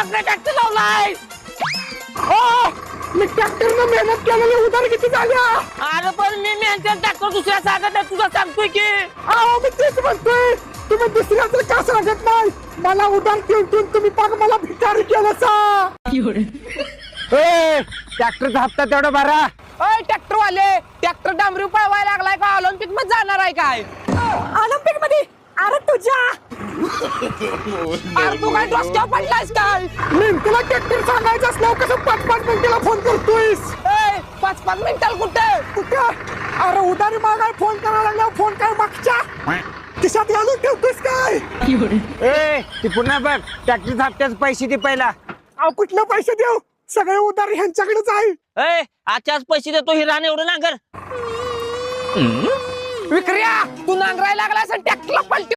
आपला ट्रॅक्टर लावलाय. मी ट्रॅक्टरनं मेहनत केलेली उधार किती झाल्या? अरे पण मी मेहनत ट्रॅक्टर दुसऱ्या सांगत नाही, तुझा सांगतोय की. अहो मी तेच म्हणतोय, तुम्ही दुसऱ्याचं का सांगत नाही? मला उधार ठेवून तुम्ही पाक मला भिकारी केलं सा. ट्रॅक्टरचा हप्ता तेवढा भरा. अय ट्रॅक्टर वाले, ट्रॅक्टर डांबरी पळवायला लागलाय का ऑलिम्पिक मध्ये जाणार आहे काय? ऑलिम्पिक मध्ये? अरे तुझ्या अरे तू काय डोसक्यावर पडलायस काय? मिनिटाला ट्रॅक्टर सांगायचं असल्यावर कसं 5-5 मिनिटाला फोन करतोयस? 5-5 मिनिटाला कुठं? अरे उधारी मागाय फोन करायला लागल्यावर फोन काय मागच्या खिशात घालून ठेवतोयस काय? ती पुन्हा बघ, ट्रॅक्टरचा हप्त्याचे पैसे दे पहिला. अहो कुठले पैसे देऊ? सगळे उधार ह्यांच्याकडेच आहे. आजच्याच पैसे देतो ही रान एवढं नांगर. विक्रिया तू नांगरायला लागलास ट्रॅक्टरला पलटी